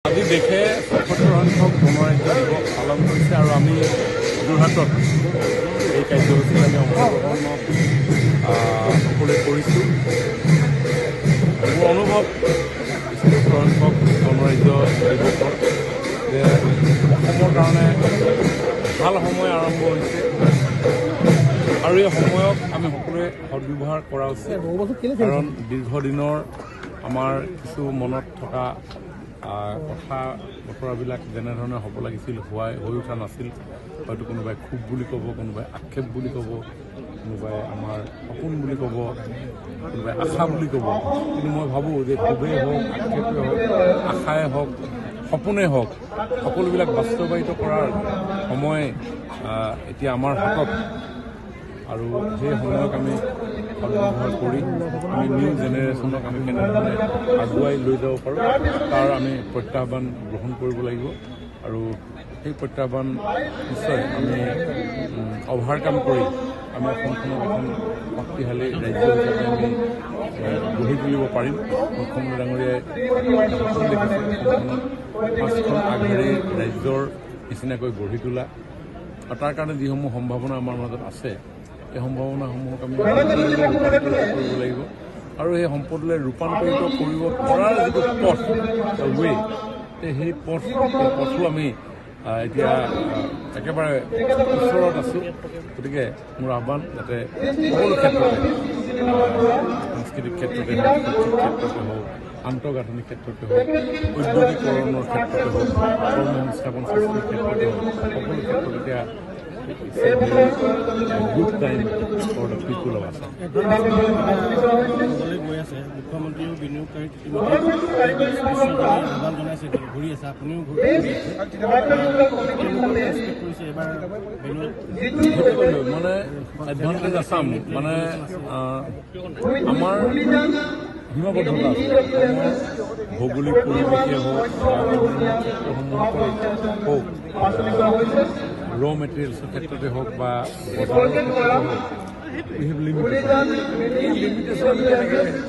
আজি দেশে ৭৭সংখ্যক গণৰাজ্য দিৱস পালন কৰিছে আৰু আমি যোৰহাটত এই কাৰ্যসূচীত আমি অংশগ্ৰহণ সকলোৱে কৰিছোঁ। মোৰ অনুভৱ ৭৭সংখ্যক গণৰাজ্য দিৱসৰ যে অসমৰ কাৰণে ভাল সময় আৰম্ভ হৈছে আৰু এই সময়ক আমি সকলোৱে সদ্ব্যৱহাৰ কৰা উচিত। কাৰণ দীৰ্ঘদিনৰ আমাৰ কিছু মনত থকা কথা বতৰাবিলাক যেনেধৰণে হ'ব লাগিছিল হৈ উঠা নাছিল। হয়তো কোনোবাই ক্ষোভ বুলি ক'ব, কোনোবাই আক্ষেপ বুলি ক'ব, কোনোবাই আমাৰ সপোন বুলি ক'ব, কোনোবাই আশা বুলি ক'ব। কিন্তু মই ভাবোঁ যে ক্ষোভেই হওক, আক্ষেপেই হওক, আশাই হওক, সপোনেই হওক, সকলোবিলাক বাস্তৱায়িত কৰাৰ সময় এতিয়া আমাৰ হাতত। আৰু সেই সময়ক আমি সদ্ব্যৱহাৰ কৰি আমি নিউ জেনেৰেশ্যনক আমি কেনেধৰণে আগুৱাই লৈ যাব পাৰোঁ তাৰ আমি প্ৰত্যাহ্বান গ্ৰহণ কৰিব লাগিব। আৰু সেই প্ৰত্যাহ্বান নিশ্চয় আমি অভাৰকাম কৰি আমি অসমখনক এখন শক্তিশালী ৰাজ্য হিচাপে আমি গঢ়ি তুলিব পাৰিম। মুখ্যমন্ত্ৰী ডাঙৰীয়াই সপোন দেখিছে অসমখনক 5খন আগশাৰীৰ ৰাজ্যৰ নিচিনাকৈ গঢ়ি তোলা। আৰু তাৰ কাৰণে যিসমূহ সম্ভাৱনা আমাৰ মাজত আছে এই সম্ভাৱনাসমূহক আমি ৰূপান্তৰিত কৰিব লাগিব। আৰু সেই সম্পদলৈ ৰূপান্তৰিত কৰিব পৰাৰ যিটো পথ ৱে সেই পথো আমি এতিয়া একেবাৰে ওচৰত আছোঁ। গতিকে মোৰ আহ্বান যাতে সকলো ক্ষেত্ৰতে সাংস্কৃতিক ক্ষেত্ৰতে হওক, শৈক্ষিক ক্ষেত্ৰতে হওক, আন্তঃগাঁথনিৰ ক্ষেত্ৰতে হওক, ঔদ্যোগিকৰণৰ ক্ষেত্ৰতে হওক, কৰ্ম সংস্থাপন সৃষ্টিৰ ক্ষেত্ৰতে হওক, সকলো ক্ষেত্ৰত এতিয়া good time for the people of Assam. মুখ্যমন্ত্ৰীও বিনিয়োগকাৰীক আহ্বান জনাইছে, ঘূৰি আছে, আপুনিও মানে এডভান্টেজ আছাম মানে আমাৰ সীমাবদ্ধতা আছে। ভৌগোলিক পৰিৱেশে হওক হওক, ৰ মেটেৰিয়েলছৰ ক্ষেত্ৰতে হওক বা বজাৰৰ ক্ষেত্ৰতে হওক, লিমিটেশ্যন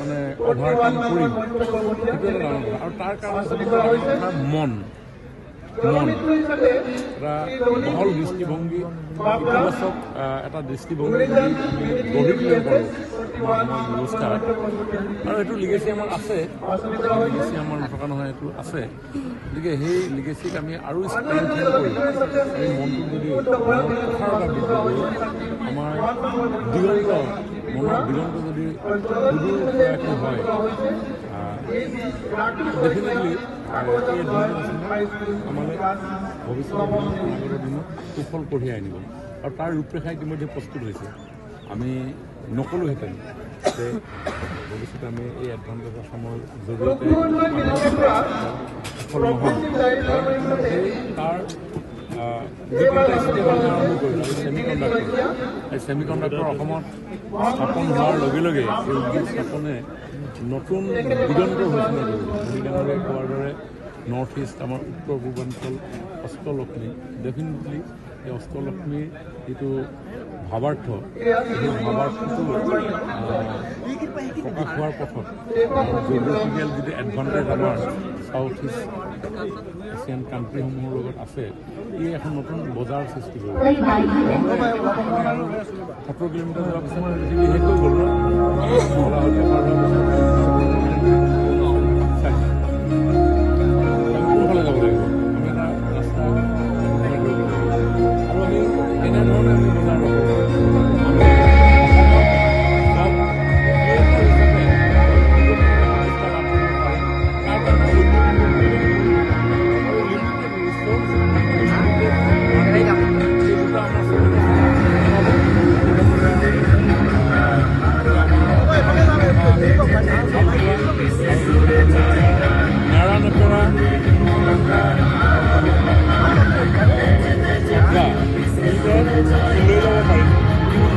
মানে অভাৰকাম কৰিম সেইটো এটা ডাঙৰ কথা। আৰু তাৰ কাৰণে মন এটা বহল দৃষ্টিভংগী, ইতিবাচক এটা দৃষ্টিভংগী যদি আমি গঢ়ি তুলিব পাৰোঁ আমাৰ সমাজ ব্যৱস্থাত। আৰু এইটো লিগেচি আমাৰ আছে, লিগেচি আমাৰ নথকা নহয়, এইটো আছে। গতিকে সেই লিগেচিক আমি আৰু ষ্ট্ৰেংথেন কৰি আমি মনটো যদি মনৰ প্ৰসাৰতা বৃদ্ধি কৰোঁ, আমাৰ মনৰ দিগন্ত যদি সুদূৰ প্ৰয়াসী হয়, ডেফিনেটলি এই আমালৈ ভৱিষ্যতৰ দিনত সুফল কঢ়িয়াই আনিব। আৰু তাৰ ৰূপৰেখা ইতিমধ্যে প্ৰস্তুত হৈছে। আমি নকলোহেঁতেন যে ভৱিষ্যতে আমি এই এডভান্টেজ আছামৰ জৰিয়তে সফল নহ'ম। তাৰ যিকেইটা ষ্টেপ আমি আৰম্ভ কৰিলোঁ, এই ছেমি কণ্ডাক্টৰ অসমত স্থাপন হোৱাৰ লগে লগে এই উদ্যোগ স্থাপনে নতুন দিগন্তৰ ঘোষণা কৰিলে। মহিলাসকলে কোৱাৰ দৰে নৰ্থ ইষ্ট আমাৰ উত্তৰ পূৰ্বাঞ্চল অষ্টলক্ষ্মী, ডেফিনেটলি এই অষ্টলক্ষ্মীৰ যিটো ভাৱাৰ্থ, সেই ভাৱাৰ্থটো প্ৰকাশ হোৱাৰ পথত জিঅ'গ্ৰাফিকেল যিটো এডভান্টেজ আমাৰ চাউথ ইষ্ট এছিয়ান কাণ্ট্ৰিসমূহৰ লগত আছে, ই এখন নতুন বজাৰ সৃষ্টি কৰিব। 70 কিলোমিটাৰ যোৱাৰ পিছত পৃথিৱী শেষ হৈ গ'ল কোনফালে যাব লাগিব? আমি এটা ৰাস্তা কৰিব লাগিব আৰু আমি এনেধৰণে আমি বজাৰ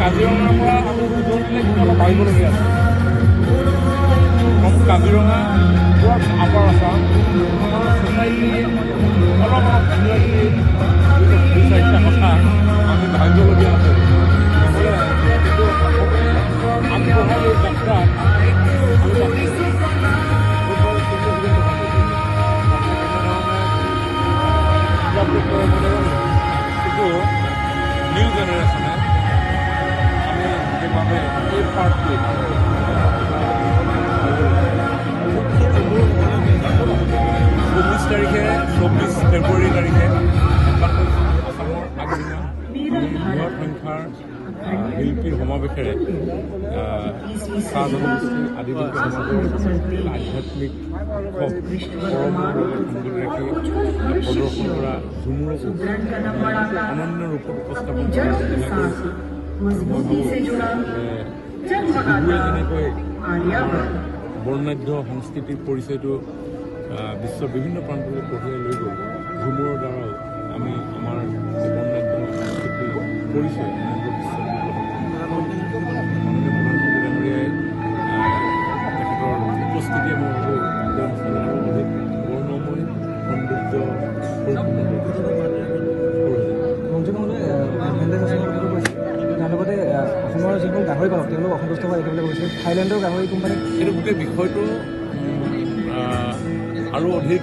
কাজিৰঙাৰ পৰা আমি অলপ আহিবলগীয়া আছে। কাজিৰঙা পুৰা আপাৰ আছাম আমাৰ ছ'চাইটি অলপ দুই চাৰিটা কথা আমি ভাবিবলগীয়া আছে। নহ'লে আগবঢ়াই এই যাত্ৰাত আমি নিউ জেনেৰেশ্যনে আমি বিশেষভাৱে এই পাৰ্টটো 24 তাৰিখে 24 ফেব্ৰুৱাৰী তাৰিখে অসমৰ আগদিনা বৃহৎ সংখ্যাৰ শিল্পীৰ সমাৱেশেৰে চাহ জনগোষ্ঠী আদিবাসী সমাজৰ আধ্যাত্মিক পৰম্পৰাৰ লগত সংগতি ৰাখি প্ৰদৰ্শন কৰা ঝুমুৰকো অনন্য ৰূপত উপস্থাপন কৰা বিহুৱে যেনেকৈ বৰ্ণাঢ্য সংস্কৃতিৰ পৰিচয়টো বিশ্বৰ বিভিন্ন প্ৰান্তলৈ কঢ়িয়াই লৈ গ'ল ঝুমুৰৰ দ্বাৰাও আমি আমাৰ বৰ্ণাঢ্য সংস্কৃতিৰ পৰিচয় সমগ্ৰ বিশ্বৰ মাননীয় প্ৰধানমন্ত্ৰী ডাঙৰীয়াই তেখেতৰ উপস্থিতিয়ে মই ভাবোঁ অনুষ্ঠান আৰু অধিক বৰ্ণময় সৌন্দৰ্য তাৰ লগতে অসমৰ যিবোৰ গাহৰি পালক তেওঁলোক অসন্তুষ্ট হোৱা দেখিবলৈ গৈছে থাইলেণ্ডৰ গাহৰি কোম্পানী সেইটো গোটেই বিষয়টো আৰু অধিক